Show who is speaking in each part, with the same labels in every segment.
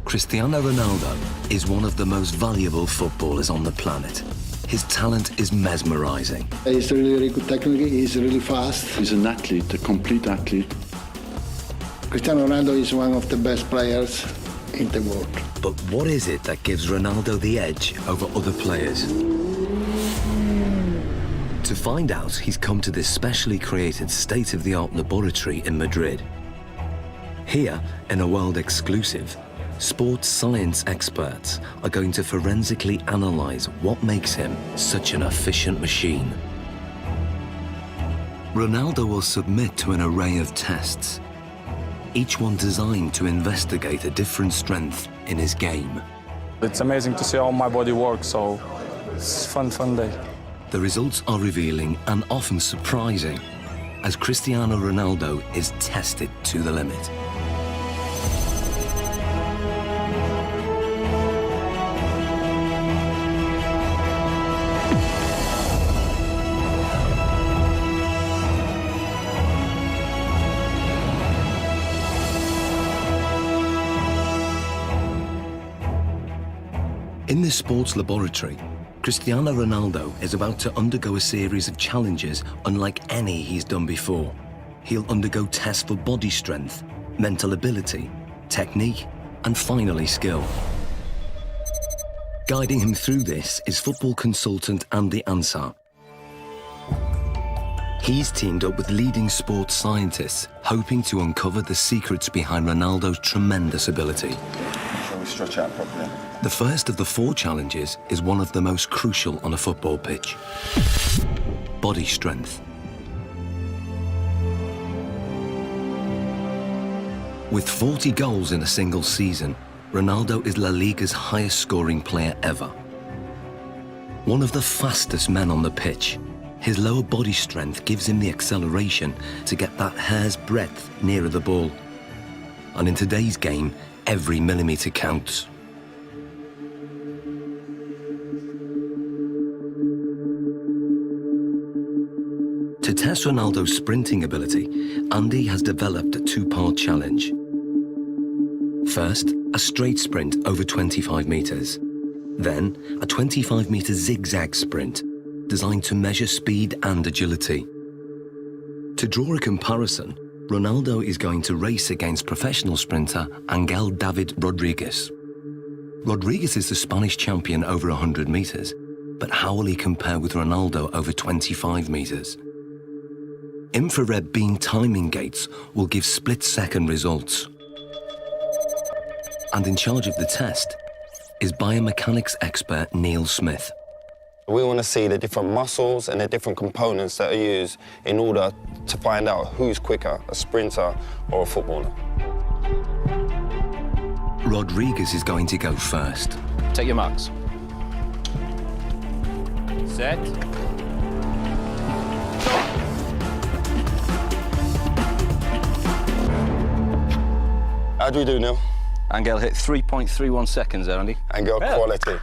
Speaker 1: Cristiano Ronaldo is one of the most valuable footballers on the planet. His talent is mesmerizing.
Speaker 2: He's really good technically, he's really fast.
Speaker 3: He's an athlete, a complete athlete.
Speaker 2: Cristiano Ronaldo is one of the best players in the world.
Speaker 1: But what is it that gives Ronaldo the edge over other players? To find out, he's come to this specially created state-of-the-art laboratory in Madrid. Here, in a world exclusive, sports science experts are going to forensically analyze what makes him such an efficient machine. Ronaldo will submit to an array of tests, each one designed to investigate a different strength in his game.
Speaker 4: It's amazing to see how my body works, so it's a fun day.
Speaker 1: The results are revealing and often surprising as Cristiano Ronaldo is tested to the limit. In this sports laboratory, Cristiano Ronaldo is about to undergo a series of challenges unlike any he's done before. He'll undergo tests for body strength, mental ability, technique, and finally skill. Guiding him through this is football consultant Andy Ansar. He's teamed up with leading sports scientists, hoping to uncover the secrets behind Ronaldo's tremendous ability.
Speaker 3: Shall we stretch out properly?
Speaker 1: The first of the 4 challenges is one of the most crucial on a football pitch: body strength. With 40 goals in a single season, Ronaldo is La Liga's highest scoring player ever. One of the fastest men on the pitch, his lower body strength gives him the acceleration to get that hair's breadth nearer the ball. And in today's game, every millimetre counts. To test Ronaldo's sprinting ability, Andy has developed a 2-part challenge. First, a straight sprint over 25 metres. Then, a 25-metre zigzag sprint, designed to measure speed and agility. To draw a comparison, Ronaldo is going to race against professional sprinter Angel David Rodriguez. Rodriguez is the Spanish champion over 100 metres, but how will he compare with Ronaldo over 25 metres? Infrared beam timing gates will give split-second results. And in charge of the test is biomechanics expert Neil Smith.
Speaker 5: We want to see the different muscles and the different components that are used in order to find out who's quicker, a sprinter or a footballer.
Speaker 1: Rodriguez is going to go first.
Speaker 6: Take your marks. Set.
Speaker 5: How do we do, Neil?
Speaker 6: Angel hit 3.31 seconds there, Andy.
Speaker 5: Angel
Speaker 6: Well.
Speaker 5: quality,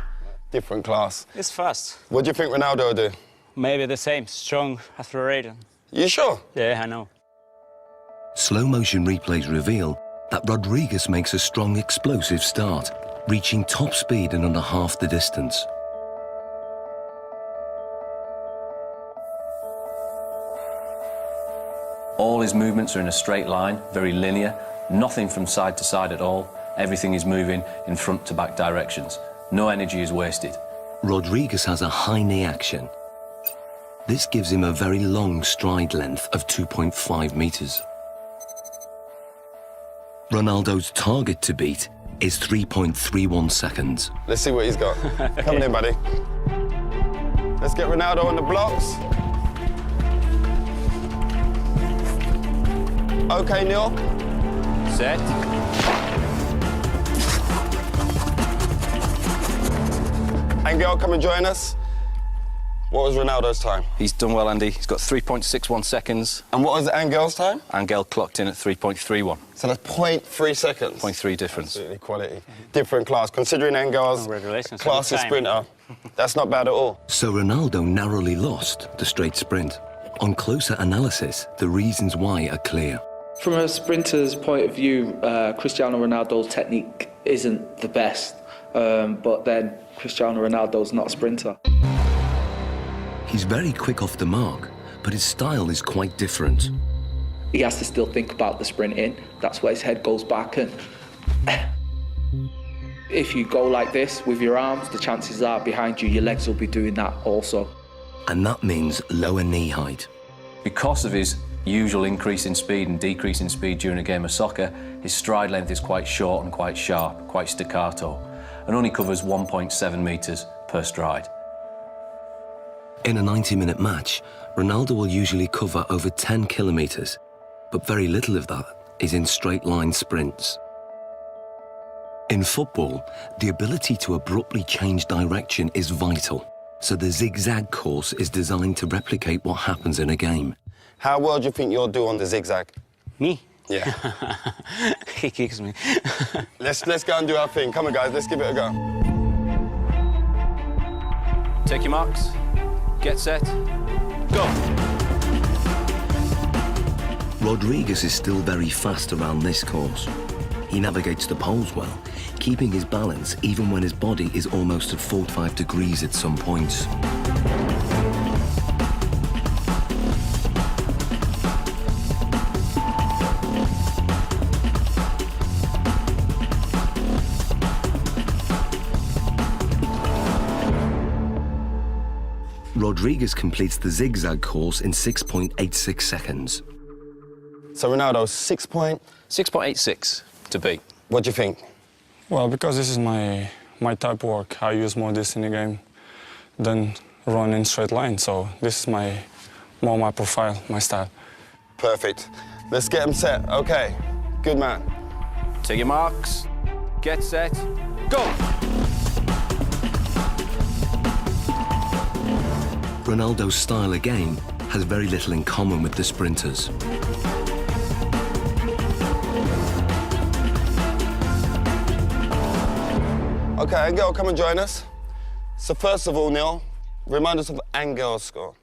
Speaker 5: different class.
Speaker 7: It's fast.
Speaker 5: What do you think Ronaldo will do?
Speaker 7: Maybe the same, strong, accelerated.
Speaker 5: You sure?
Speaker 7: Yeah, I know.
Speaker 1: Slow-motion replays reveal that Rodriguez makes a strong, explosive start, reaching top speed in under half the distance.
Speaker 8: All his movements are in a straight line, very linear, nothing from side to side at all. Everything is moving in front to back directions. No energy is wasted.
Speaker 1: Rodriguez has a high knee action. This gives him a very long stride length of 2.5 metres. Ronaldo's target to beat is 3.31 seconds.
Speaker 5: Let's see what he's got. Come on in, buddy. Let's get Ronaldo on the blocks. Okay, Neil.
Speaker 6: Set.
Speaker 5: Angel, come and join us. What was Ronaldo's time?
Speaker 6: He's done well, Andy. He's got 3.61 seconds.
Speaker 5: And what was Angel's time?
Speaker 6: Angel clocked in at 3.31.
Speaker 5: So that's 0.3 seconds.
Speaker 6: 0.3 difference.
Speaker 5: Absolutely quality. Different class. Considering Angel's
Speaker 7: Congratulations.
Speaker 5: class of
Speaker 7: Good time.
Speaker 5: sprinter, that's not bad at all.
Speaker 1: So Ronaldo narrowly lost the straight sprint. On closer analysis, the reasons why are clear.
Speaker 9: From a sprinter's point of view, Cristiano Ronaldo's technique isn't the best, but then Cristiano Ronaldo's not a sprinter.
Speaker 1: He's very quick off the mark, but his style is quite different.
Speaker 9: He has to still think about the sprinting. That's where his head goes back. And if you go like this with your arms, the chances are behind you, your legs will be doing that also.
Speaker 1: And that means lower knee height.
Speaker 8: Because of his usual increase in speed and decrease in speed during a game of soccer, his stride length is quite short and quite sharp, quite staccato, and only covers 1.7 metres per stride.
Speaker 1: In a 90-minute match, Ronaldo will usually cover over 10 kilometres, but very little of that is in straight-line sprints. In football, the ability to abruptly change direction is vital, so the zigzag course is designed to replicate what happens in a game.
Speaker 5: How well do you think you'll do on the zigzag?
Speaker 7: Me?
Speaker 5: Yeah.
Speaker 7: He kicks me.
Speaker 5: let's go and do our thing. Come on, guys, let's give it a go.
Speaker 6: Take your marks. Get set. Go.
Speaker 1: Rodriguez is still very fast around this course. He navigates the poles well, keeping his balance even when his body is almost at 45 degrees at some points. Rodriguez completes the zigzag course in 6.86 seconds.
Speaker 5: So Ronaldo,
Speaker 6: 6.86 to beat.
Speaker 5: What do you think?
Speaker 4: Well, because this is my type of work, I use more this in the game than run in straight line. So this is more my profile, my style.
Speaker 5: Perfect. Let's get him set. Okay, good man.
Speaker 6: Take your marks. Get set. Go.
Speaker 1: Ronaldo's style again has very little in common with the sprinters.
Speaker 5: Okay, Angel, come and join us. So first of all, Neil, remind us of Angel's score.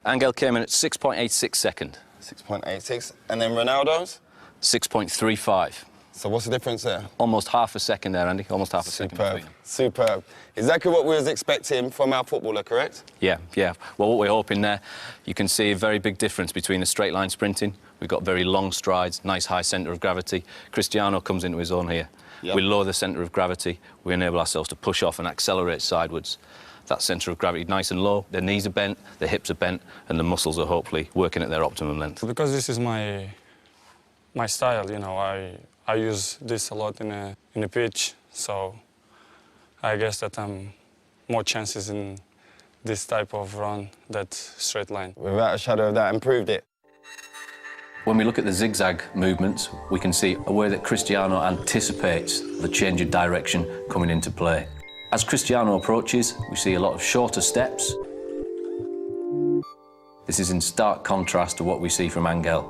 Speaker 6: Angel came in at 6.86 second.
Speaker 5: 6.86. And then Ronaldo's?
Speaker 6: 6.35.
Speaker 5: So what's the difference there?
Speaker 6: Almost half a second there, Andy. Almost half a second between them.
Speaker 5: Superb. Exactly what we was expecting from our footballer, correct?
Speaker 6: Yeah. Well, what we're hoping there, you can see a very big difference between a straight line sprinting. We've got very long strides, nice high centre of gravity. Cristiano comes into his own here. Yep. We lower the centre of gravity. We enable ourselves to push off and accelerate sidewards. That centre of gravity nice and low. Their knees are bent, their hips are bent, and the muscles are hopefully working at their optimum length.
Speaker 4: Because this is my style, you know, I use this a lot in a pitch, so I guess that I'm more chances in this type of run that straight line.
Speaker 5: Without a shadow of that, improved it.
Speaker 8: When we look at the zigzag movements, we can see a way that Cristiano anticipates the change of direction coming into play. As Cristiano approaches, we see a lot of shorter steps. This is in stark contrast to what we see from Angel.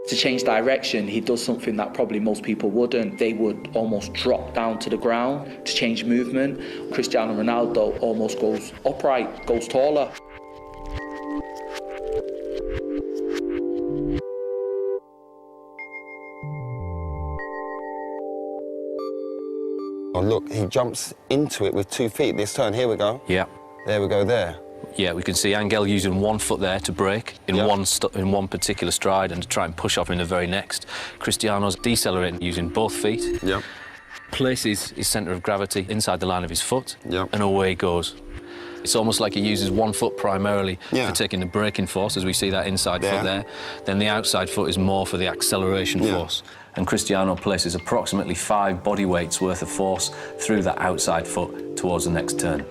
Speaker 9: To change direction, he does something that probably most people wouldn't. They would almost drop down to the ground to change movement. Cristiano Ronaldo almost goes upright, goes taller.
Speaker 5: Oh, look, he jumps into it with 2 feet this turn. Here we go.
Speaker 6: Yeah.
Speaker 5: There we go, there.
Speaker 6: Yeah, we can see Angel using 1 foot there to break in one particular stride and to try and push off in the very next. Cristiano's decelerating using both feet.
Speaker 5: Yep.
Speaker 6: Places his centre of gravity inside the line of his foot,
Speaker 5: Yep.
Speaker 6: and away he goes. It's almost like he uses 1 foot primarily
Speaker 5: Yeah.
Speaker 6: for taking the braking force, as we see that inside
Speaker 5: Yeah.
Speaker 6: foot there. Then the outside foot is more for the acceleration force.
Speaker 8: And Cristiano places approximately 5 body weights worth of force through that outside foot towards the next turn.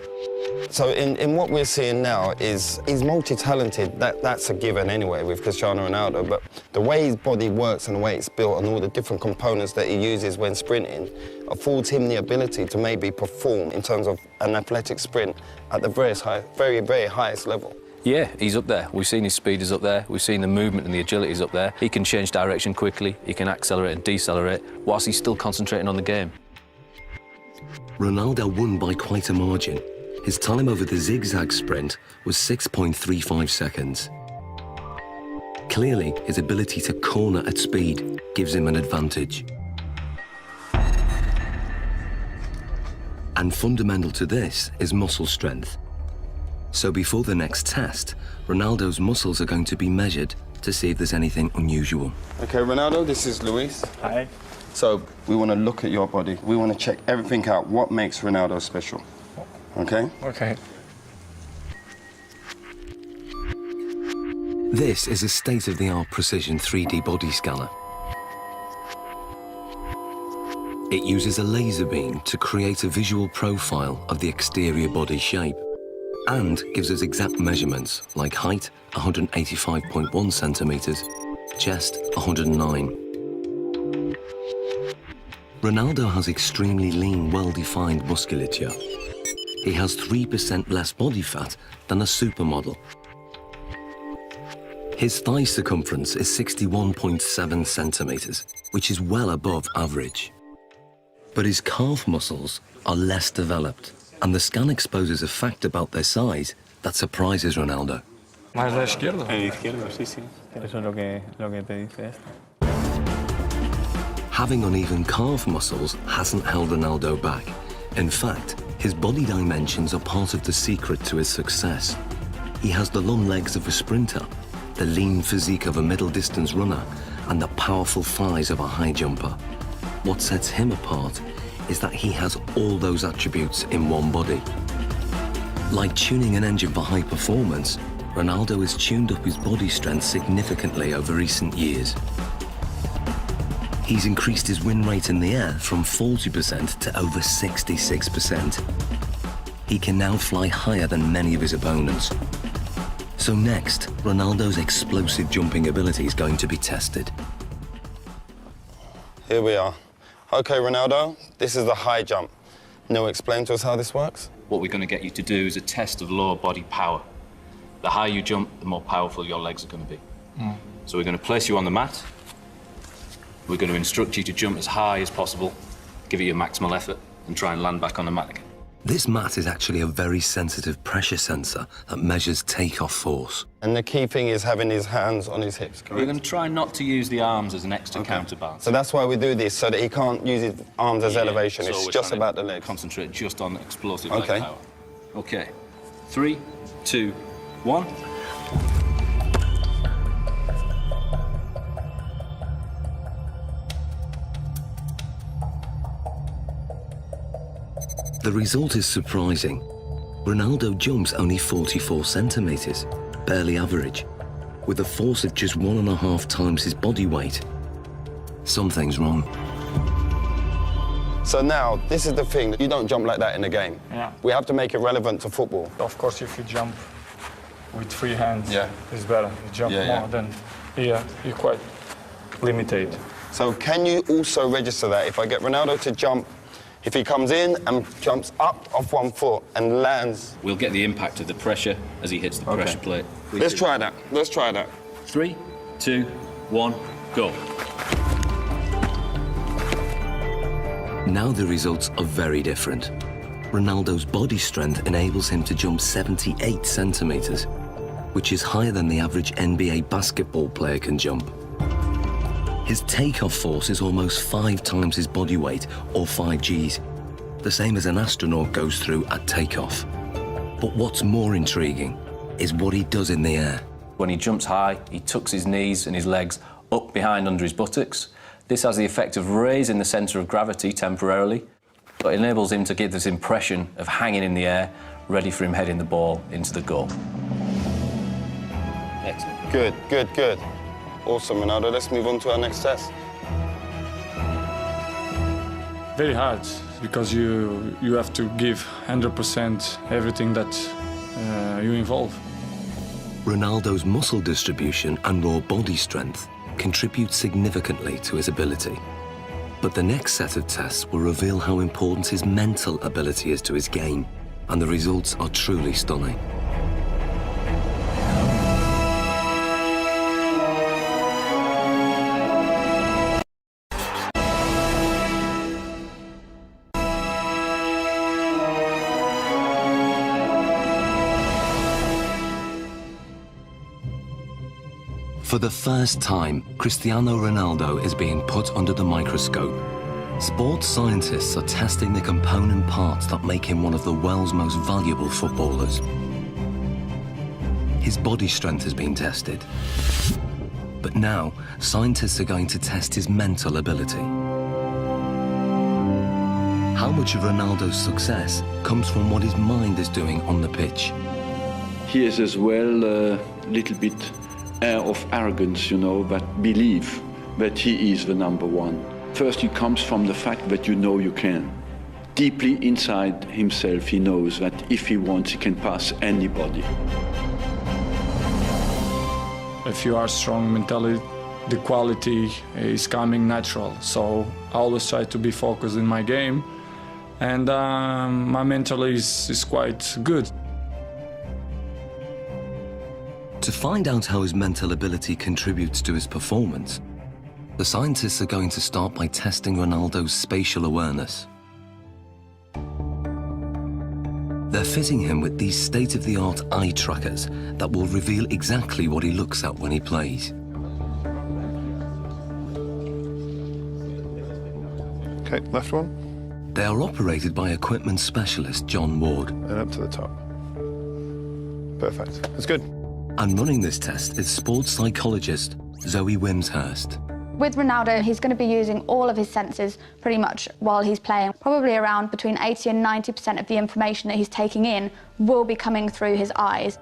Speaker 5: So in what we're seeing now is he's multi-talented. That's a given anyway with Cristiano Ronaldo, but the way his body works and the way it's built and all the different components that he uses when sprinting affords him the ability to maybe perform in terms of an athletic sprint at the very, very highest level.
Speaker 6: Yeah, he's up there. We've seen his speed is up there. We've seen the movement and the agility is up there. He can change direction quickly. He can accelerate and decelerate whilst he's still concentrating on the game.
Speaker 1: Ronaldo won by quite a margin. His time over the zigzag sprint was 6.35 seconds. Clearly, his ability to corner at speed gives him an advantage. And fundamental to this is muscle strength. So before the next test, Ronaldo's muscles are going to be measured to see if there's anything unusual.
Speaker 5: Okay, Ronaldo, this is Luis.
Speaker 4: Hi.
Speaker 5: So we want to look at your body. We want to check everything out. What makes Ronaldo special? Okay?
Speaker 4: Okay.
Speaker 1: This is a state-of-the-art precision 3D body scanner. It uses a laser beam to create a visual profile of the exterior body shape and gives us exact measurements like height, 185.1 centimeters, chest, 109. Ronaldo has extremely lean, well-defined musculature. He has 3% less body fat than a supermodel. His thigh circumference is 61.7 centimeters, which is well above average. But his calf muscles are less developed, and the scan exposes a fact about their size that surprises Ronaldo.
Speaker 4: ¿Más la izquierda?
Speaker 7: El izquierdo, sí, sí. Eso es lo que te dice esto.
Speaker 1: Having uneven calf muscles hasn't held Ronaldo back. In fact, his body dimensions are part of the secret to his success. He has the long legs of a sprinter, the lean physique of a middle-distance runner, and the powerful thighs of a high jumper. What sets him apart is that he has all those attributes in one body. Like tuning an engine for high performance, Ronaldo has tuned up his body strength significantly over recent years. He's increased his win rate in the air from 40% to over 66%. He can now fly higher than many of his opponents. So next, Ronaldo's explosive jumping ability is going to be tested.
Speaker 5: Here we are. Okay, Ronaldo, this is the high jump. Now explain to us how this works.
Speaker 8: What we're going to get you to do is a test of lower body power. The higher you jump, the more powerful your legs are going to be. So we're going to place you on the mat. We're going to instruct you to jump as high as possible, give it your maximal effort, and try and land back on the mat again.
Speaker 1: This mat is actually a very sensitive pressure sensor that measures takeoff force.
Speaker 5: And the key thing is having his hands on his hips, correct?
Speaker 8: We're going to try not to use the arms as an extra counterbalance.
Speaker 5: So that's why we do this, so that he can't use his arms as elevation.
Speaker 8: So
Speaker 5: It's
Speaker 8: we're
Speaker 5: just
Speaker 8: trying
Speaker 5: about
Speaker 8: to
Speaker 5: the legs.
Speaker 8: Concentrate just on explosive
Speaker 5: Okay.
Speaker 8: leg power. Okay. 3, 2, 1.
Speaker 1: The result is surprising. Ronaldo jumps only 44 centimeters, barely average, with a force of just 1.5 times his body weight. Something's wrong.
Speaker 5: So now, this is the thing, you don't jump like that in the game.
Speaker 4: Yeah.
Speaker 5: We have to make it relevant to football.
Speaker 4: Of course, if you jump with free hands,
Speaker 5: Yeah.
Speaker 4: it's better. You jump
Speaker 5: Yeah,
Speaker 4: more than here, you're quite limited.
Speaker 5: So can you also register that? If I get Ronaldo to jump, if he comes in and jumps up off one foot and lands.
Speaker 8: We'll get the impact of the pressure as he hits the pressure plate.
Speaker 5: Let's try that. Let's try that.
Speaker 8: 3, 2, 1, go.
Speaker 1: Now the results are very different. Ronaldo's body strength enables him to jump 78 centimeters, which is higher than the average NBA basketball player can jump. His takeoff force is almost 5 times his body weight, or 5 Gs, the same as an astronaut goes through at takeoff. But what's more intriguing is what he does in the air.
Speaker 8: When he jumps high, he tucks his knees and his legs up behind under his buttocks. This has the effect of raising the centre of gravity temporarily, but enables him to give this impression of hanging in the air, ready for him heading the ball into the goal. Excellent.
Speaker 5: Good, good, good. Awesome, Ronaldo. Let's move on to our next test.
Speaker 4: Very hard, because you have to give 100% everything that you involve.
Speaker 1: Ronaldo's muscle distribution and raw body strength contribute significantly to his ability. But the next set of tests will reveal how important his mental ability is to his game, and the results are truly stunning. For the first time, Cristiano Ronaldo is being put under the microscope. Sports scientists are testing the component parts that make him one of the world's most valuable footballers. His body strength has been tested. But now, scientists are going to test his mental ability. How much of Ronaldo's success comes from what his mind is doing on the pitch?
Speaker 3: He is as well a little bit air of arrogance, you know, that believe that he is the number one. First, it comes from the fact that you know you can. Deeply inside himself, he knows that if he wants, he can pass anybody.
Speaker 4: If you are strong mentally, the quality is coming natural. So I always try to be focused in my game, and my mental is quite good.
Speaker 1: To find out how his mental ability contributes to his performance, the scientists are going to start by testing Ronaldo's spatial awareness. They're fitting him with these state-of-the-art eye trackers that will reveal exactly what he looks at when he plays.
Speaker 10: Okay, left one.
Speaker 1: They are operated by equipment specialist John Ward.
Speaker 10: And up to the top. Perfect. That's good.
Speaker 1: And running this test is sports psychologist Zoe Wimshurst.
Speaker 11: With Ronaldo, he's going to be using all of his senses pretty much while he's playing. Probably around between 80 and 90% of the information that he's taking in will be coming through his eyes.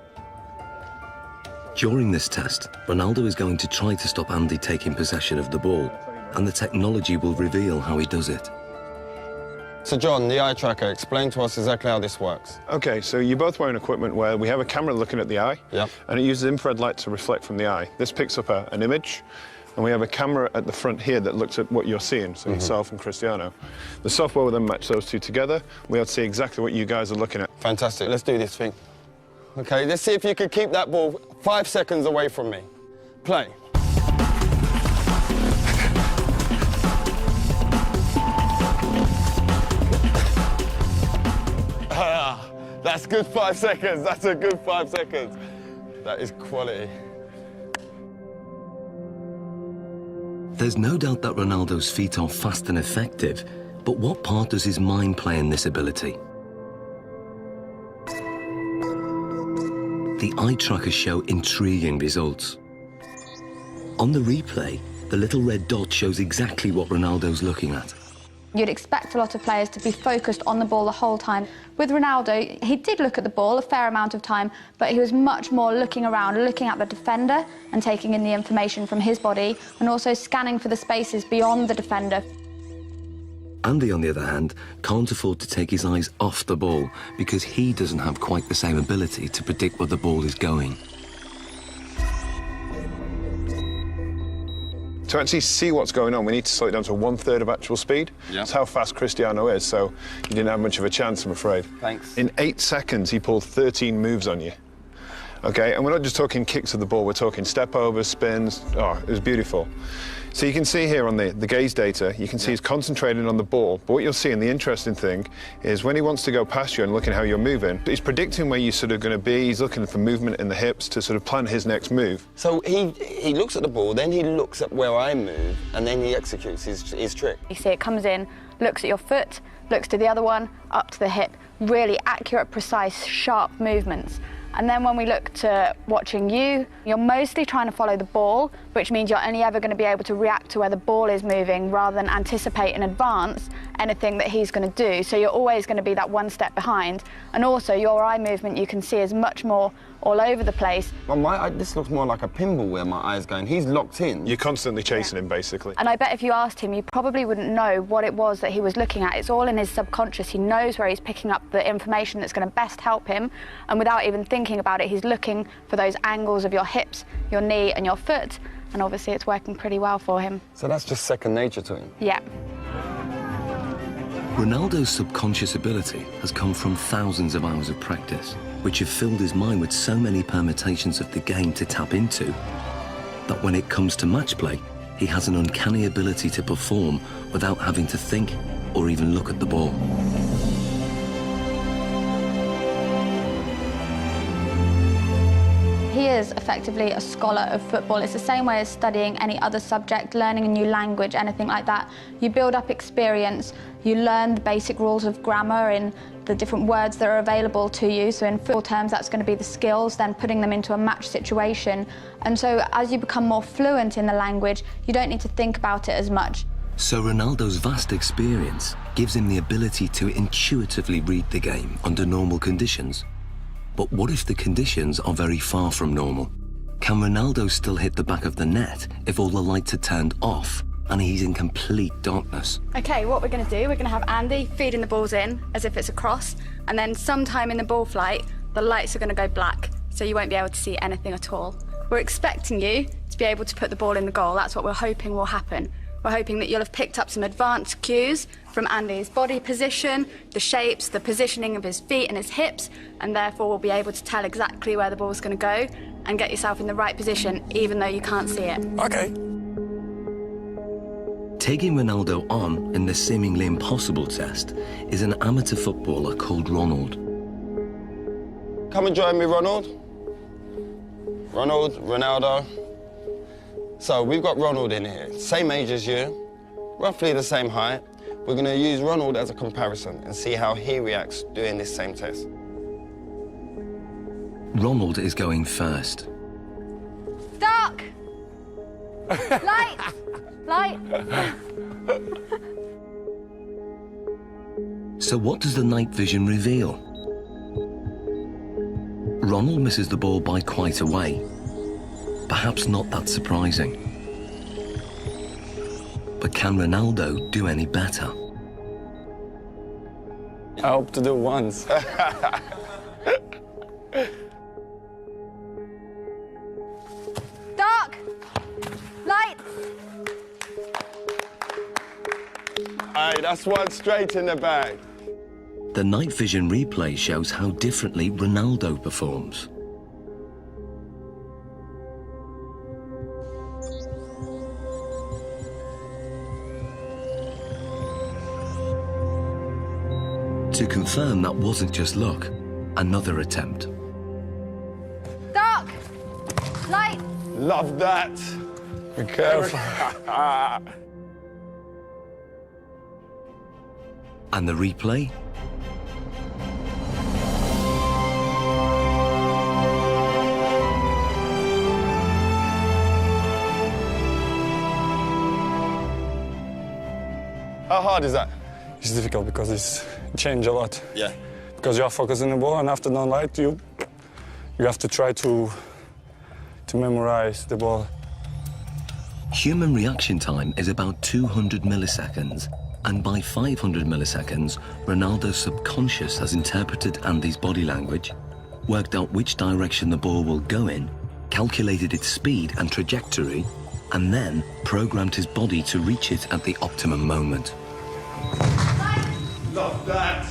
Speaker 1: During this test, Ronaldo is going to try to stop Andy taking possession of the ball, and the technology will reveal how he does it.
Speaker 5: So John, the eye tracker, explain to us exactly how this works.
Speaker 10: Okay, so you're both wearing equipment where we have a camera looking at the eye, and it uses infrared light to reflect from the eye. This picks up an image, and we have a camera at the front here that looks at what you're seeing, so yourself and Cristiano. The software will then match those two together. We'll see exactly what you guys are looking at.
Speaker 5: Fantastic, let's do this thing. Okay, let's see if you can keep that ball 5 seconds away from me. Play. That's good 5 seconds. That's a good 5 seconds. That is quality.
Speaker 1: There's no doubt that Ronaldo's feet are fast and effective, but what part does his mind play in this ability? The eye trackers show intriguing results. On the replay, the little red dot shows exactly what Ronaldo's looking at.
Speaker 11: You'd expect a lot of players to be focused on the ball the whole time. With Ronaldo, he did look at the ball a fair amount of time, but he was much more looking around, looking at the defender and taking in the information from his body, and also scanning for the spaces beyond the defender.
Speaker 1: Andy, on the other hand, can't afford to take his eyes off the ball because he doesn't have quite the same ability to predict where the ball is going.
Speaker 10: To actually see what's going on, we need to slow it down to 1/3 of actual speed. That's how fast Cristiano is, so you didn't have much of a chance, I'm afraid.
Speaker 5: Thanks.
Speaker 10: In 8 seconds, he pulled 13 moves on you. Okay, and we're not just talking kicks of the ball, we're talking step-overs, spins. Oh, it was beautiful. So you can see here on the gaze data, you can see he's concentrating on the ball, but what you'll see, and the interesting thing, is when he wants to go past you and looking how you're moving, he's predicting where you're sort of going to be, he's looking for movement in the hips to sort of plan his next move.
Speaker 5: So he looks at the ball, then he looks at where I move, and then he executes his trick.
Speaker 11: You see it comes in, looks at your foot, looks to the other one, up to the hip. Really accurate, precise, sharp movements. And then when we look to watching you, you're mostly trying to follow the ball, which means you're only ever going to be able to react to where the ball is moving rather than anticipate in advance anything that he's going to do. So you're always going to be that one step behind. And also your eye movement you can see is much more all over the place.
Speaker 5: Well, this looks more like a pinball where my eye's going. He's locked in.
Speaker 10: You're constantly chasing him, basically.
Speaker 11: And I bet if you asked him, you probably wouldn't know what it was that he was looking at. It's all in his subconscious. He knows where he's picking up the information that's going to best help him. And without even thinking about it, he's looking for those angles of your hips, your knee and your foot. And obviously it's working pretty well for him.
Speaker 5: So that's just second nature to him?
Speaker 11: Yeah.
Speaker 1: Ronaldo's subconscious ability has come from thousands of hours of practice, which have filled his mind with so many permutations of the game to tap into, that when it comes to match play, he has an uncanny ability to perform without having to think or even look at the ball.
Speaker 11: He Andy is effectively a scholar of football. It's the same way as studying any other subject, learning a new language, anything like that. You build up experience, you learn the basic rules of grammar in the different words that are available to you. So in football terms, that's going to be the skills, then putting them into a match situation. And so as you become more fluent in the language, you don't need to think about it as much.
Speaker 1: So Ronaldo's vast experience gives him the ability to intuitively read the game under normal conditions. But what if the conditions are very far from normal? Can Ronaldo still hit the back of the net if all the lights are turned off and he's in complete darkness?
Speaker 11: Okay, what we're going to do, we're going to have Andy feeding the balls in as if it's a cross, and then sometime in the ball flight, the lights are going to go black, so you won't be able to see anything at all. We're expecting you to be able to put the ball in the goal. That's what we're hoping will happen. We're hoping that you'll have picked up some advanced cues from Andy's body position, the shapes, the positioning of his feet and his hips, and therefore will be able to tell exactly where the ball's going to go and get yourself in the right position, even though you can't see it.
Speaker 4: Okay.
Speaker 1: Taking Ronaldo on in this seemingly impossible test is an amateur footballer called Ronald.
Speaker 5: Come and join me, Ronald. Ronald, Ronaldo. So we've got Ronald in here, same age as you, roughly the same height. We're going to use Ronald as a comparison and see how he reacts doing this same test.
Speaker 1: Ronald is going first.
Speaker 11: Dark! Light! Light!
Speaker 1: So what does the night vision reveal? Ronald misses the ball by quite a way. Perhaps not that surprising. But can Ronaldo do any better?
Speaker 4: I hope to do once.
Speaker 11: Dark! Light!
Speaker 5: Hey, that's one straight in the bag.
Speaker 1: The night vision replay shows how differently Ronaldo performs. To confirm that wasn't just luck, another attempt.
Speaker 11: Dark! Light!
Speaker 5: Love that.
Speaker 4: Be careful.
Speaker 1: And the replay?
Speaker 5: How hard is that?
Speaker 4: It's difficult because it's changed a lot.
Speaker 5: Yeah.
Speaker 4: Because you are focusing the ball, and after the light, you have to try to memorize the ball.
Speaker 1: Human reaction time is about 200 milliseconds, and by 500 milliseconds, Ronaldo's subconscious has interpreted Andy's body language, worked out which direction the ball will go in, calculated its speed and trajectory, and then programmed his body to reach it at the optimum moment.
Speaker 5: Love that.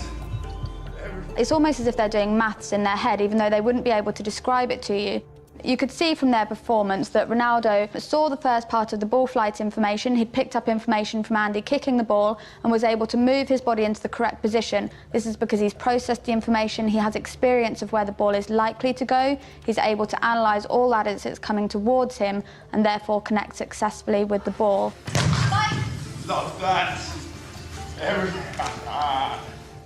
Speaker 11: It's almost as if they're doing maths in their head, even though they wouldn't be able to describe it to you. You could see from their performance that Ronaldo saw the first part of the ball flight information. He'd picked up information from Andy kicking the ball and was able to move his body into the correct position. This is because he's processed the information, he has experience of where the ball is likely to go, he's able to analyse all that as it's coming towards him and therefore connect successfully with the ball.
Speaker 5: Love that.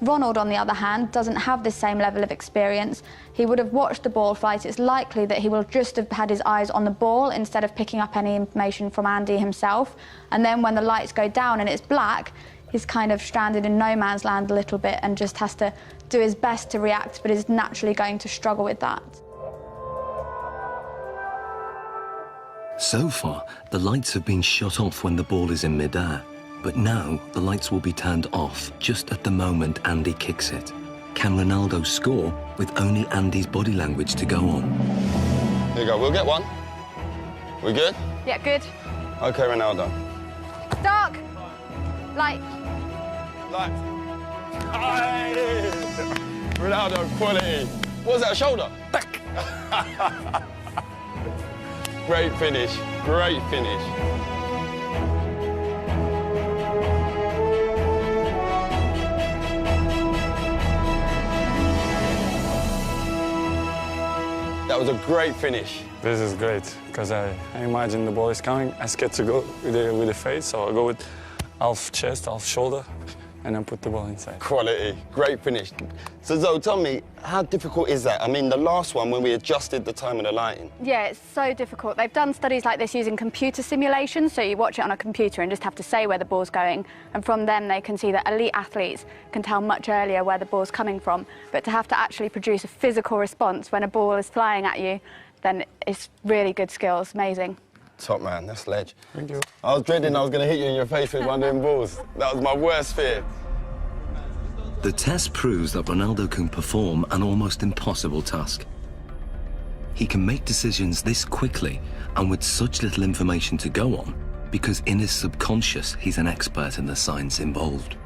Speaker 11: Ronald, on the other hand, doesn't have this same level of experience. He would have watched the ball flight. It's likely that he will just have had his eyes on the ball instead of picking up any information from Andy himself. And then when the lights go down and it's black, he's kind of stranded in no man's land a little bit and just has to do his best to react, but is naturally going to struggle with that.
Speaker 1: So far, the lights have been shut off when the ball is in midair. But now, the lights will be turned off just at the moment Andy kicks it. Can Ronaldo score with only Andy's body language to go on?
Speaker 5: Here you go, we'll get one. We good?
Speaker 11: Yeah, good.
Speaker 5: Okay, Ronaldo.
Speaker 11: Dark. Light.
Speaker 5: Light. Aye. Ronaldo, quality. What was that, a shoulder? Back. Great finish, great finish. That That was a great finish.
Speaker 4: This is great, because I imagine the ball is coming. I scared to go with the fade, so I go with half chest, half shoulder, and then put the ball inside.
Speaker 5: Quality, great finish. So Zoe, tell me, how difficult is that? I mean, the last one, when we adjusted the time of the lighting.
Speaker 11: Yeah, it's so difficult. They've done studies like this using computer simulations, so you watch it on a computer and just have to say where the ball's going, and from them they can see that elite athletes can tell much earlier where the ball's coming from. But to have to actually produce a physical response when a ball is flying at you, then it's really good skills, amazing.
Speaker 5: Top man, that's ledge.
Speaker 4: Thank you.
Speaker 5: I was dreading I was going to hit you in your face with one of them balls. That was my worst fear.
Speaker 1: The test proves that Ronaldo can perform an almost impossible task. He can make decisions this quickly and with such little information to go on because in his subconscious he's an expert in the science involved.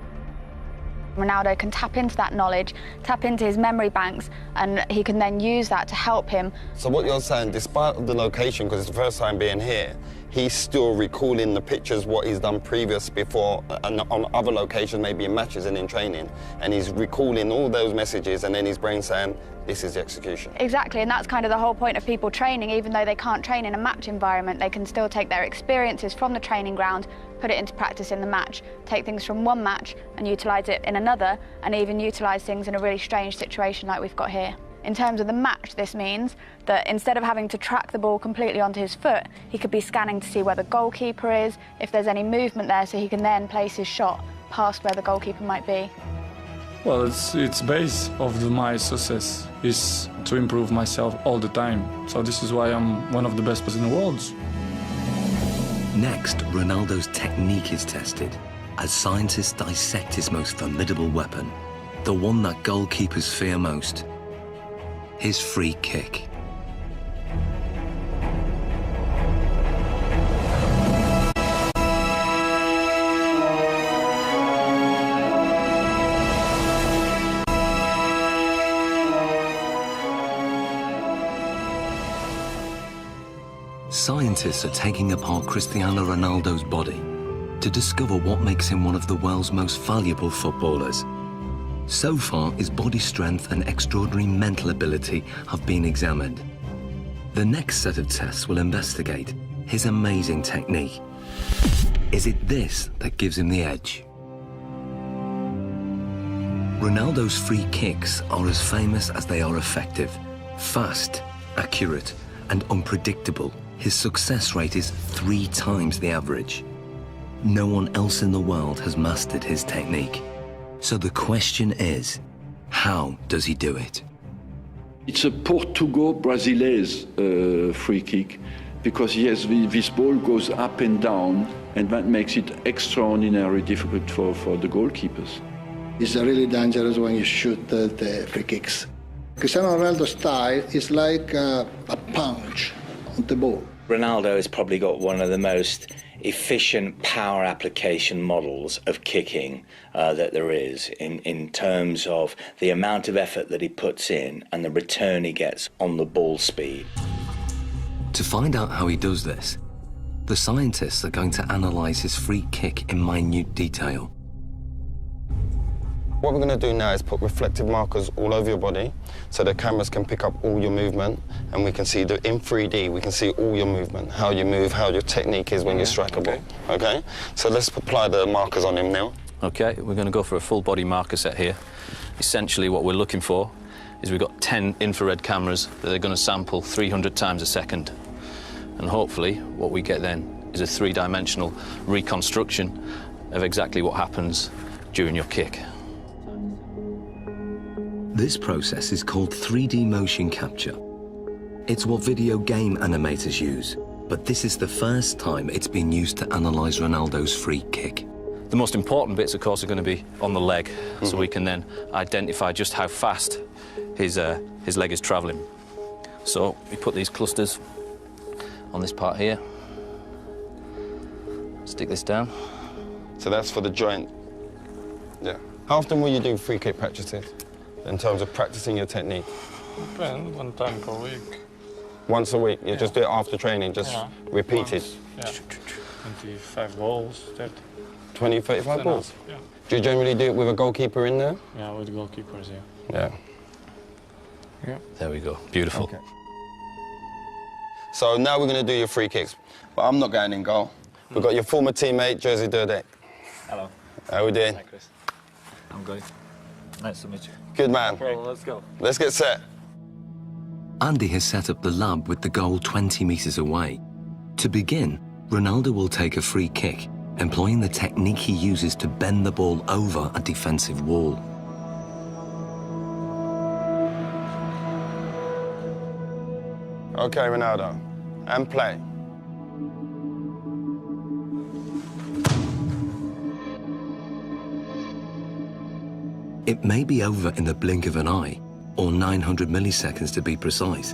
Speaker 11: Ronaldo can tap into that knowledge, tap into his memory banks, and he can then use that to help him.
Speaker 5: So what you're saying, despite the location, because it's the first time being here, he's still recalling the pictures, what he's done previous before, and on other locations, maybe in matches and in training, and he's recalling all those messages, and then his brain saying, this is the execution.
Speaker 11: Exactly, and that's kind of the whole point of people training. Even though they can't train in a match environment, they can still take their experiences from the training ground, put it into practice in the match, take things from one match and utilise it in another, and even utilise things in a really strange situation like we've got here. In terms of the match, this means that instead of having to track the ball completely onto his foot, he could be scanning to see where the goalkeeper is, if there's any movement there, so he can then place his shot past where the goalkeeper might be.
Speaker 4: Well, it's base of my success is to improve myself all the time. So this is why I'm one of the best players in the world.
Speaker 1: Next, Ronaldo's technique is tested as scientists dissect his most formidable weapon, the one that goalkeepers fear most, his free kick. Scientists are taking apart Cristiano Ronaldo's body to discover what makes him one of the world's most valuable footballers. So far, his body strength and extraordinary mental ability have been examined. The next set of tests will investigate his amazing technique. Is it this that gives him the edge? Ronaldo's free kicks are as famous as they are effective. Fast, accurate, and unpredictable, his success rate is 3 times the average. No one else in the world has mastered his technique. So the question is, how does he do it?
Speaker 3: It's a Portugal-Brasileiro free kick because, yes, this ball goes up and down, and that makes it extraordinarily difficult for the goalkeepers.
Speaker 2: It's really dangerous when you shoot the free kicks. Cristiano Ronaldo's style is like a punch on the ball.
Speaker 12: Ronaldo has probably got one of the most efficient power application models of kicking that there is in terms of the amount of effort that he puts in and the return he gets on the ball speed.
Speaker 1: To find out how he does this, the scientists are going to analyse his free kick in minute detail.
Speaker 5: What we're going to do now is put reflective markers all over your body so the cameras can pick up all your movement, and we can see in 3D, we can see all your movement, how you move, how your technique is when you strike a ball. Okay? So let's apply the markers on him now.
Speaker 6: Okay, we're going to go for a full body marker set here. Essentially what we're looking for is we've got 10 infrared cameras that are going to sample 300 times a second. And hopefully what we get then is a 3-dimensional reconstruction of exactly what happens during your kick.
Speaker 1: This process is called 3D motion capture. It's what video game animators use, but this is the first time it's been used to analyse Ronaldo's free kick.
Speaker 6: The most important bits, of course, are going to be on the leg, so we can then identify just how fast his leg is travelling. So we put these clusters on this part here. Stick this down.
Speaker 5: So that's for the joint. Yeah. How often will you do free kick practices in terms of practicing your technique?
Speaker 4: Depends, 1 time per week.
Speaker 5: Once a week? You just do it after training, just repeat it?
Speaker 4: Yeah. 25 goals, 30.
Speaker 5: 20, 35 balls?
Speaker 4: Yeah.
Speaker 5: Do you generally do it with a goalkeeper in there?
Speaker 4: Yeah, with goalkeepers,
Speaker 5: Yeah.
Speaker 6: There we go. Beautiful.
Speaker 5: Okay. So now we're going to do your free kicks. But I'm not going in goal. We've got your former teammate, Jerzy Dudek.
Speaker 7: Hello.
Speaker 5: How we doing?
Speaker 7: Hi, Chris. I'm good. Nice to meet you.
Speaker 5: Good man.
Speaker 7: Okay, let's go.
Speaker 5: Let's get set.
Speaker 1: Andy has set up the lab with the goal 20 metres away. To begin, Ronaldo will take a free kick, employing the technique he uses to bend the ball over a defensive wall.
Speaker 5: Okay, Ronaldo. And play.
Speaker 1: It may be over in the blink of an eye, or 900 milliseconds to be precise.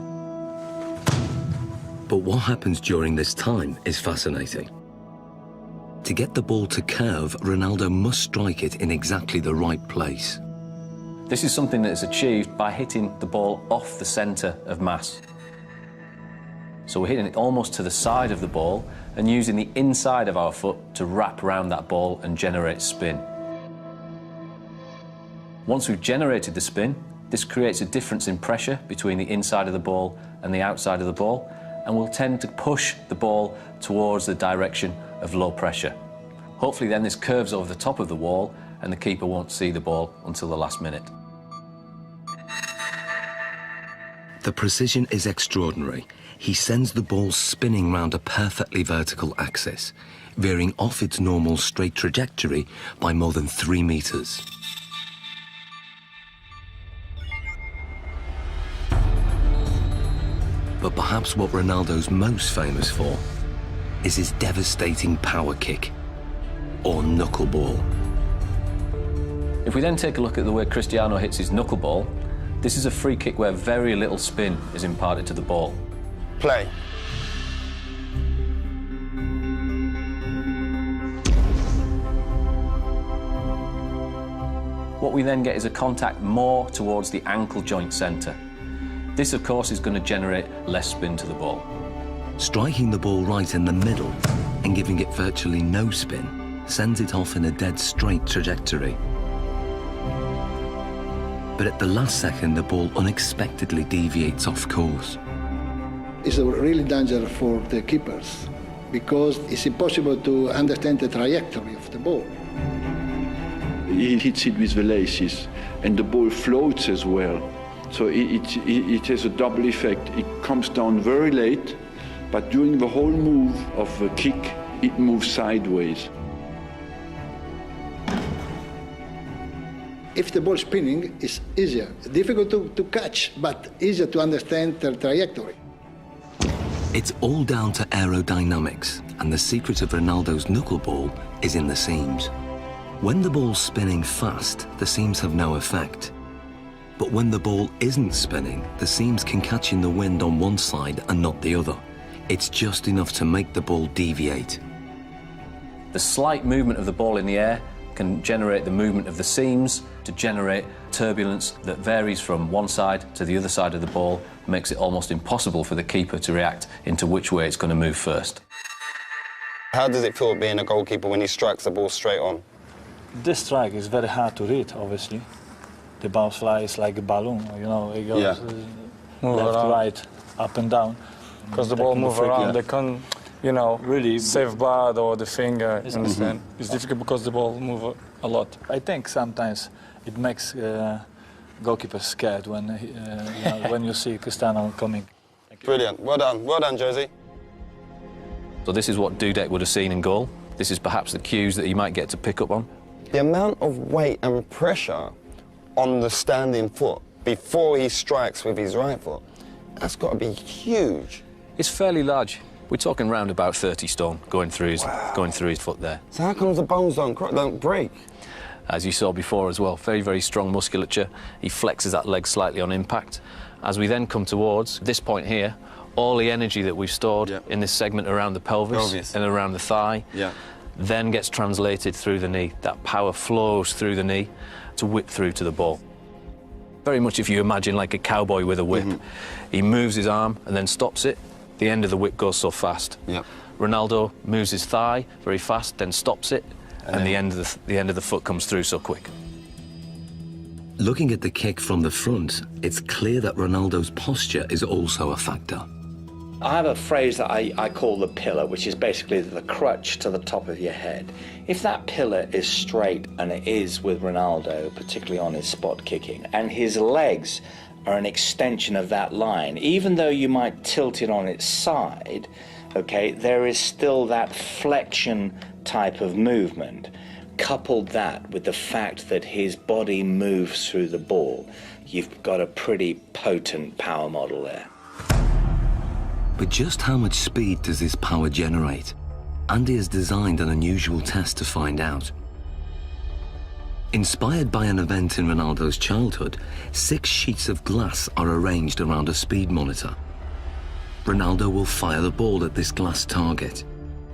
Speaker 1: But what happens during this time is fascinating. To get the ball to curve, Ronaldo must strike it in exactly the right place.
Speaker 8: This is something that is achieved by hitting the ball off the centre of mass. So we're hitting it almost to the side of the ball and using the inside of our foot to wrap around that ball and generate spin. Once we've generated the spin, this creates a difference in pressure between the inside of the ball and the outside of the ball, and will tend to push the ball towards the direction of low pressure. Hopefully then this curves over the top of the wall and the keeper won't see the ball until the last minute.
Speaker 1: The precision is extraordinary. He sends the ball spinning round a perfectly vertical axis, veering off its normal straight trajectory by more than 3 metres. But perhaps what Ronaldo's most famous for is his devastating power kick, or knuckleball.
Speaker 8: If we then take a look at the way Cristiano hits his knuckleball, this is a free kick where very little spin is imparted to the ball.
Speaker 5: Play.
Speaker 8: What we then get is a contact more towards the ankle joint centre. This, of course, is going to generate less spin to the ball.
Speaker 1: Striking the ball right in the middle and giving it virtually no spin sends it off in a dead straight trajectory. But at the last second, the ball unexpectedly deviates off course.
Speaker 2: It's a really danger for the keepers because it's impossible to understand the trajectory of the ball.
Speaker 3: He hits it with the laces, and the ball floats as well. So it has a double effect. It comes down very late, but during the whole move of the kick, it moves sideways.
Speaker 2: If the ball spinning, it's easier. Difficult to catch, but easier to understand the trajectory.
Speaker 1: It's all down to aerodynamics, and the secret of Ronaldo's knuckleball is in the seams. When the ball's spinning fast, the seams have no effect. But when the ball isn't spinning, the seams can catch in the wind on one side and not the other. It's just enough to make the ball deviate.
Speaker 8: The slight movement of the ball in the air can generate the movement of the seams to generate turbulence that varies from one side to the other side of the ball, makes it almost impossible for the keeper to react into which way it's going to move first.
Speaker 5: How does it feel being a goalkeeper when he strikes the ball straight on?
Speaker 7: This strike is very hard to read, obviously. The bounce fly is like a balloon, you know, it goes left, right, up and down.
Speaker 4: Because the ball moves around, they can't, you know, really save bad or the finger, you understand? It's difficult because the ball moves a lot.
Speaker 7: I think sometimes it makes goalkeepers scared when, you know, when you see Cristiano coming.
Speaker 5: Brilliant. Well done, Jerzy.
Speaker 8: So this is what Dudek would have seen in goal. This is perhaps the cues that he might get to pick up on.
Speaker 5: The amount of weight and pressure on the standing foot before he strikes with his right foot, that's got to be huge.
Speaker 8: It's fairly large. We're talking round about 30 stone going through his foot there.
Speaker 5: So how comes the bones don't break?
Speaker 8: As you saw before as well, very, very strong musculature. He flexes that leg slightly on impact. As we then come towards this point here, all the energy that we've stored in this segment around the pelvis and around the thigh then gets translated through the knee. That power flows through the knee to whip through to the ball. Very much if you imagine like a cowboy with a whip. He moves his arm and then stops it. The end of the whip goes so fast. Ronaldo moves his thigh very fast, then stops it, and the end of the foot comes through so quick.
Speaker 1: Looking at the kick from the front, it's clear that Ronaldo's posture is also a factor.
Speaker 12: I have a phrase that I call the pillar, which is basically the crutch to the top of your head. If that pillar is straight, and it is with Ronaldo, particularly on his spot kicking, and his legs are an extension of that line, even though you might tilt it on its side, okay, there is still that flexion type of movement. Couple that with the fact that his body moves through the ball, you've got a pretty potent power model there.
Speaker 1: But just how much speed does this power generate? Andy has designed an unusual test to find out. Inspired by an event in Ronaldo's childhood, 6 sheets of glass are arranged around a speed monitor. Ronaldo will fire the ball at this glass target.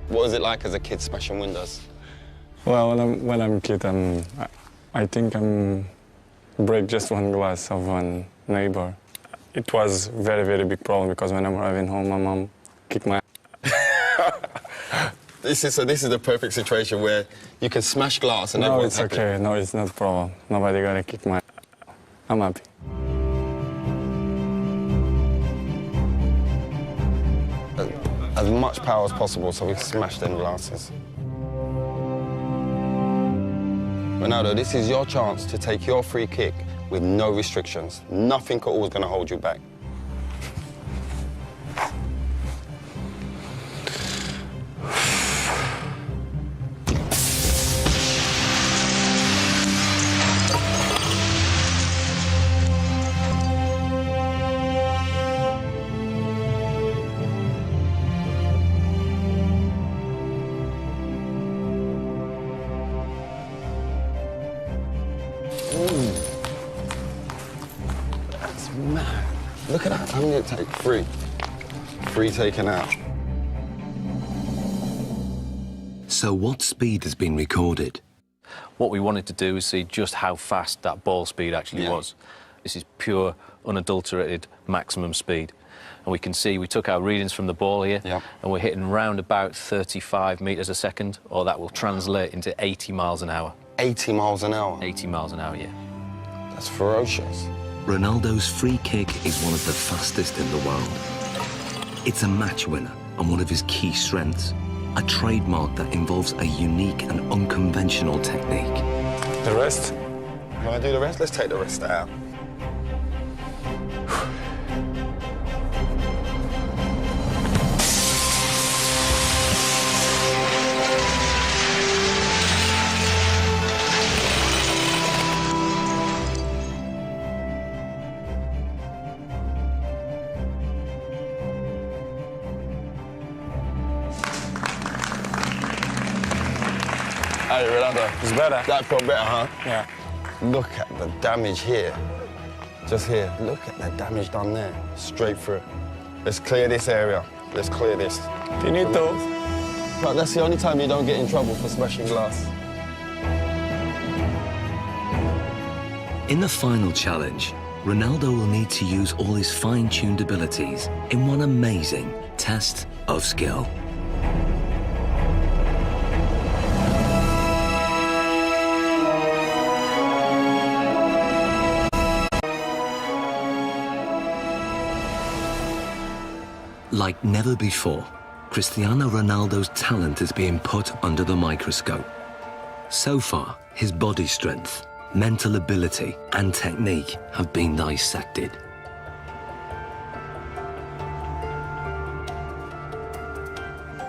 Speaker 5: What was it like as a kid smashing windows?
Speaker 4: Well, when I'm a kid, I think I'm break just one glass of one neighbor. It was very, very big problem because when I'm arriving home, my mom kicked my
Speaker 5: This is the perfect situation where you can smash glass and
Speaker 4: No,
Speaker 5: everyone's
Speaker 4: it's okay. No, it's not a problem. Nobody gonna kick my... I'm happy.
Speaker 5: As much power as possible so we can smash them glasses. Ronaldo, this is your chance to take your free kick with no restrictions. Nothing at all is going to hold you back. That's mad. Look at that. How many did it take? 3. 3 taken out.
Speaker 1: So what speed has been recorded?
Speaker 6: What we wanted to do is see just how fast that ball speed actually was. This is pure, unadulterated maximum speed. And we can see we took our readings from the ball here, and we're hitting round about 35 metres a second, or that will translate into 80 miles an hour.
Speaker 5: 80 miles an hour?
Speaker 6: 80 miles an hour, yeah.
Speaker 5: That's ferocious.
Speaker 1: Ronaldo's free kick is one of the fastest in the world. It's a match winner and one of his key strengths, a trademark that involves a unique and unconventional technique.
Speaker 4: The rest?
Speaker 5: You want to do the rest? Let's take the rest out. Hey, Ronaldo.
Speaker 4: It's better.
Speaker 5: That felt better, huh?
Speaker 4: Yeah.
Speaker 5: Look at the damage here. Just here. Look at the damage done there. Straight through. Let's clear this area. Let's clear this.
Speaker 4: Finito.
Speaker 5: But that's the only time you don't get in trouble for smashing glass.
Speaker 1: In the final challenge, Ronaldo will need to use all his fine-tuned abilities in one amazing test of skill. Like never before, Cristiano Ronaldo's talent is being put under the microscope. So far, his body strength, mental ability, and technique have been dissected.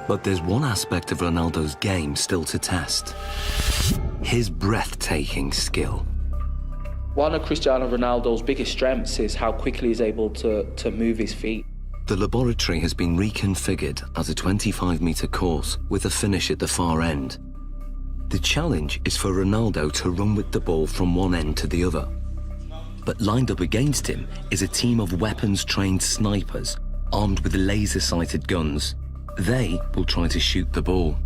Speaker 1: But there's one aspect of Ronaldo's game still to test: his breathtaking skill.
Speaker 9: One of Cristiano Ronaldo's biggest strengths is how quickly he's able to move his feet.
Speaker 1: The laboratory has been reconfigured as a 25-metre course with a finish at the far end. The challenge is for Ronaldo to run with the ball from one end to the other. But lined up against him is a team of weapons-trained snipers armed with laser-sighted guns. They will try to shoot the ball.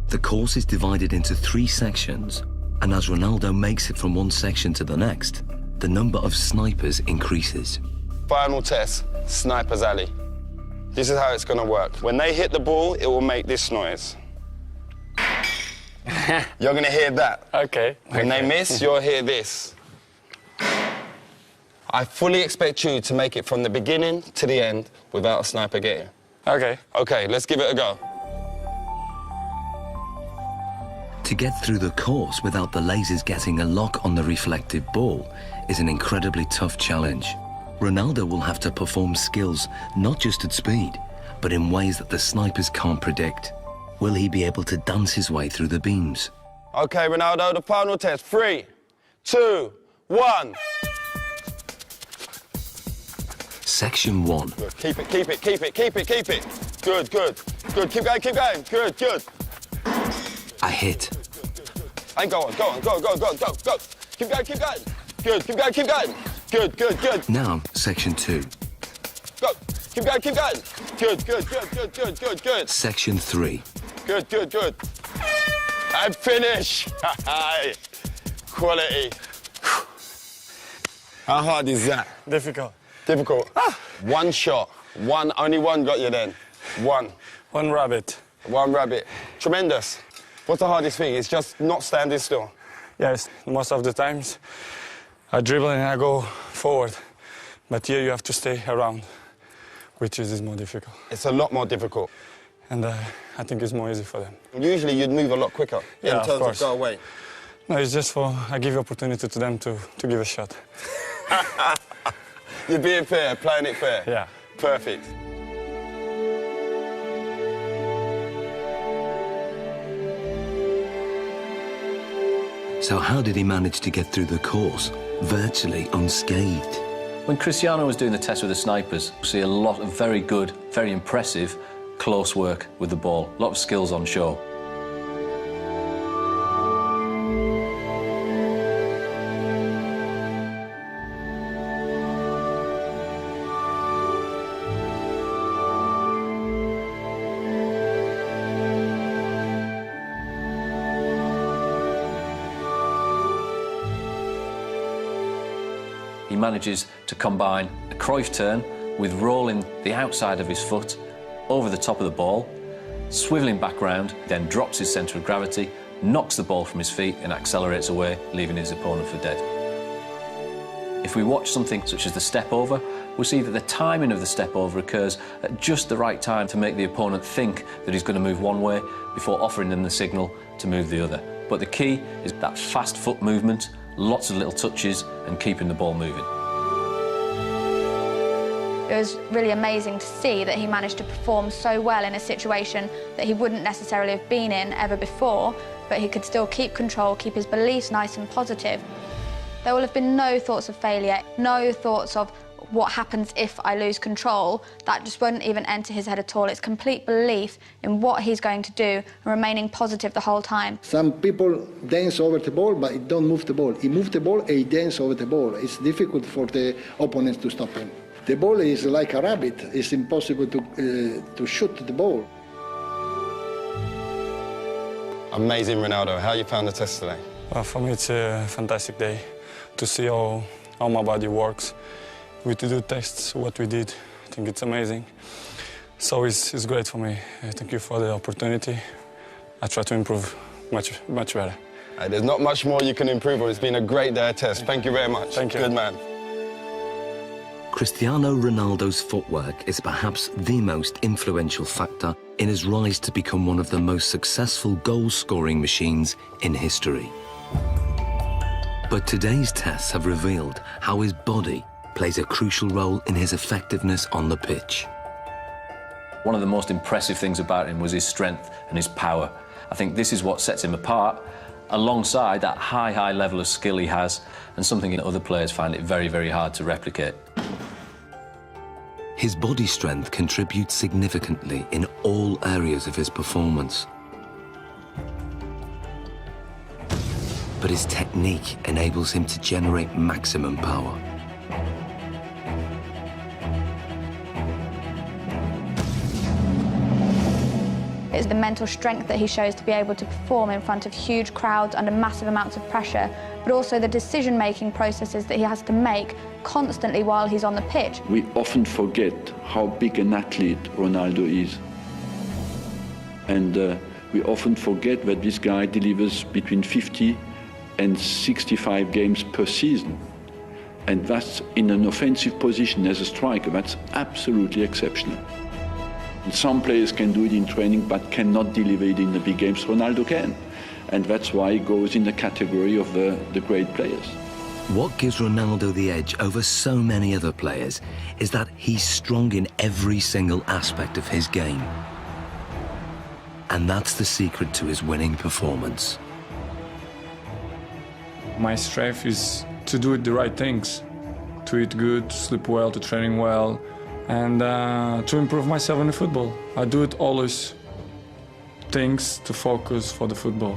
Speaker 1: The course is divided into 3 sections, and as Ronaldo makes it from one section to the next, the number of snipers increases.
Speaker 5: Final test, Sniper's Alley. This is how it's going to work. When they hit the ball, it will make this noise. You're going to hear that.
Speaker 4: Okay.
Speaker 5: When they miss, you'll hear this. I fully expect you to make it from the beginning to the end without a sniper getting.
Speaker 4: Okay.
Speaker 5: Okay, let's give it a go.
Speaker 1: To get through the course without the lasers getting a lock on the reflective ball is an incredibly tough challenge. Ronaldo will have to perform skills not just at speed, but in ways that the snipers can't predict. Will he be able to dance his way through the beams?
Speaker 5: Okay, Ronaldo, the final test. 3, 2, 1.
Speaker 1: Section 1.
Speaker 5: Good. Keep it, keep it, keep it, keep it, keep it. Good, good, good. Keep going, keep going. Good, good.
Speaker 1: A hit.
Speaker 5: And go on, go on, go, go, go, go, go. Keep going, keep going. Good, keep going, keep going. Good, good, good.
Speaker 1: Now, section 2.
Speaker 5: Go. Keep going, keep going. Good, good, good, good, good, good, good.
Speaker 1: Section 3.
Speaker 5: Good, good, good. And finish. Quality. How hard is that?
Speaker 4: Difficult.
Speaker 5: Difficult. One shot. Only one got you then. One.
Speaker 4: One rabbit.
Speaker 5: One rabbit. Tremendous. What's the hardest thing? It's just not standing still.
Speaker 4: Yes, most of the times I dribble and I go forward. But here you have to stay around, which is more difficult.
Speaker 5: It's a lot more difficult.
Speaker 4: And I think it's more easy for them.
Speaker 5: Usually you'd move a lot quicker in terms of go away.
Speaker 4: No, it's just I give opportunity to them to give a shot.
Speaker 5: You're being fair, playing it fair.
Speaker 4: Yeah.
Speaker 5: Perfect.
Speaker 1: So how did he manage to get through the course, virtually unscathed?
Speaker 8: When Cristiano was doing the test with the snipers, we see a lot of very good, very impressive close work with the ball. A lot of skills on show. He manages to combine a Cruyff turn with rolling the outside of his foot over the top of the ball, swivelling back round, then drops his centre of gravity, knocks the ball from his feet and accelerates away, leaving his opponent for dead. If we watch something such as the step over, we'll see that the timing of the step over occurs at just the right time to make the opponent think that he's going to move one way before offering them the signal to move the other. But the key is that fast foot movement, lots of little touches and keeping the ball moving.
Speaker 11: It was really amazing to see that he managed to perform so well in a situation that he wouldn't necessarily have been in ever before, but he could still keep control, keep his beliefs nice and positive. There will have been no thoughts of failure, no thoughts of what happens if I lose control. That just won't even enter his head at all. It's complete belief in what he's going to do and remaining positive the whole time.
Speaker 2: Some people dance over the ball, but he don't move the ball. He moves the ball and he dances over the ball. It's difficult for the opponents to stop him. The ball is like a rabbit. It's impossible to shoot the ball.
Speaker 5: Amazing, Ronaldo. How you found the test today?
Speaker 4: Well, for me, it's a fantastic day to see how my body works. We do tests, what we did. I think it's amazing. So it's great for me. Thank you for the opportunity. I try to improve much better.
Speaker 5: There's not much more you can improve on. It's been a great day of test. Thank you very much.
Speaker 4: Thank you.
Speaker 5: Good man.
Speaker 1: Cristiano Ronaldo's footwork is perhaps the most influential factor in his rise to become one of the most successful goal-scoring machines in history. But today's tests have revealed how his body plays a crucial role in his effectiveness on the pitch.
Speaker 8: One of the most impressive things about him was his strength and his power. I think this is what sets him apart, alongside that high level of skill he has, and something that other players find it very, very hard to replicate.
Speaker 1: His body strength contributes significantly in all areas of his performance. But his technique enables him to generate maximum power.
Speaker 11: It's the mental strength that he shows to be able to perform in front of huge crowds under massive amounts of pressure, but also the decision-making processes that he has to make constantly while he's on the pitch.
Speaker 3: We often forget how big an athlete Ronaldo is. And we often forget that this guy delivers between 50 and 65 games per season. And that's in an offensive position as a striker. That's absolutely exceptional. And some players can do it in training but cannot deliver it in the big games. Ronaldo can. And that's why he goes in the category of the great players.
Speaker 1: What gives Ronaldo the edge over so many other players is that he's strong in every single aspect of his game. And that's the secret to his winning performance.
Speaker 4: My strength is to do the right things, to eat good, to sleep well, to training well, and to improve myself in the football. I do it always things to focus for the football.